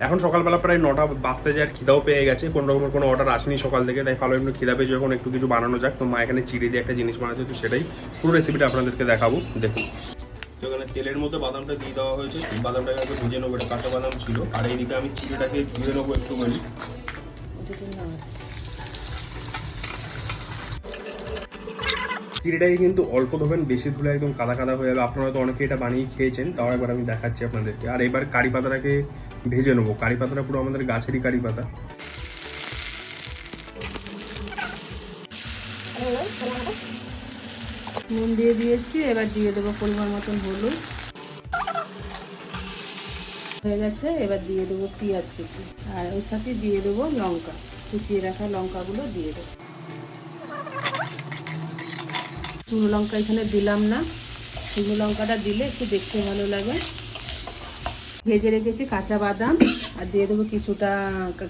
এখন সকালবেলা প্রায় 9টা বাজতে যায়, আর খিদাও পেয়ে গেছে। কোনো রকমের কোনো অর্ডার আসেনি সকাল থেকে, তাই ভালো একটু খিদা পেয়েছে, যখন একটু কিছু বানানো যাক। তো মা এখানে চিড়ে দিয়ে একটা জিনিস বানাচ্ছে, তো সেটাই পুরো রেসিপিটা আপনাদেরকে দেখাবো, দেখুন। তো এখানে তেলের মধ্যে বাদামটা দিয়ে দেওয়া হয়েছে, বাদামটাকে একটু ভেজে নেবো, এটা কাঁচা বাদাম ছিল। আর এইদিকে আমি চিড়েটাকে ধুয়ে নেবো একটুখানি। চিড়েটাকে কিন্তু অল্প ধোবেন, বেশি ধুলে একদম কাদা কাদা হয়ে যাবে। আপনারা তো অনেকে এটা বানিয়ে খেয়েছেন, তাও একবার আমি দেখাচ্ছি আপনাদেরকে। আর এবার কারি পাতাটাকে ভেজে নেবো। কারি পাতাটা পুরো আমাদের গাছেরই কারি পাতা। নুন দিয়ে দিয়েছি, এবার দিয়ে দেবো পরিমাণ মতন হলুদ। হয়ে গেছে, এবার দিয়ে দেবো পেঁয়াজ কুচি, আর ওর সাথে দিয়ে দেবো লঙ্কা, কুচিয়ে রাখা লঙ্কাগুলো দিয়ে দেবো। শুকনো লঙ্কা এখানে দিলাম না, শুকনো লঙ্কাটা দিলে একটু দেখতে ভালো লাগে। ভেজে রেখেছি কাঁচা বাদাম, আর দিয়ে দেবো কিছুটা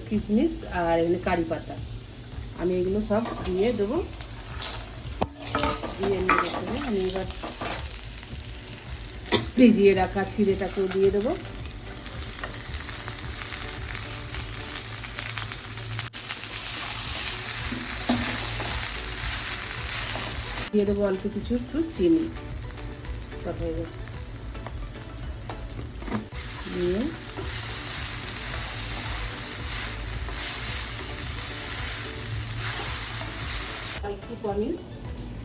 কিশমিশ, আর এখানে কারি পাতা। আমি এগুলো সব দিয়ে দেবো, দিয়ে নিয়ে আমি এবার ভিজিয়ে রাখা চিড়েটাকেও দিয়ে দেবো। দিয়ে দেবো অল্প কিছু একটু চিনি, হয়ে গেছে। দিয়ে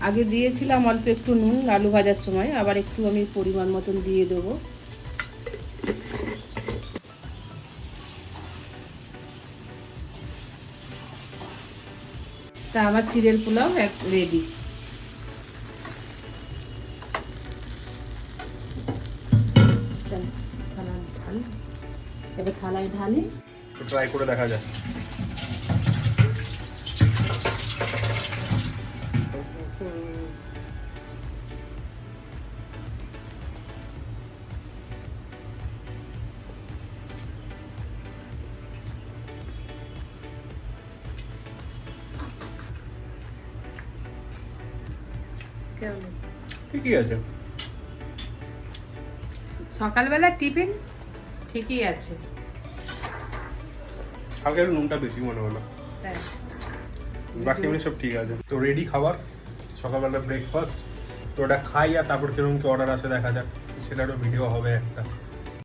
আগে দিয়েছিলাম অল্প একটু নুন আলু ভাজার সময়, আবার একটু আমি পরিমাণ মতন দিয়ে দেবো। তা আমার চিড়ের পোলাও রেডি। এবার থালায় ঢালি, ট্রাই করে দেখা যায়। ঠিকই আছে, সকালবেলা টিফিন ঠিকই আছে। হালকা একটু নুনটা বেশি মনে হলো, বাকি এমনি সব ঠিক আছে। তো রেডি খাবার, সকালবেলা ব্রেকফাস্ট। তো ওটা খাই, আর তারপর কিরকম কি অর্ডার আসে দেখা যাক, সেটারও ভিডিও হবে একটা।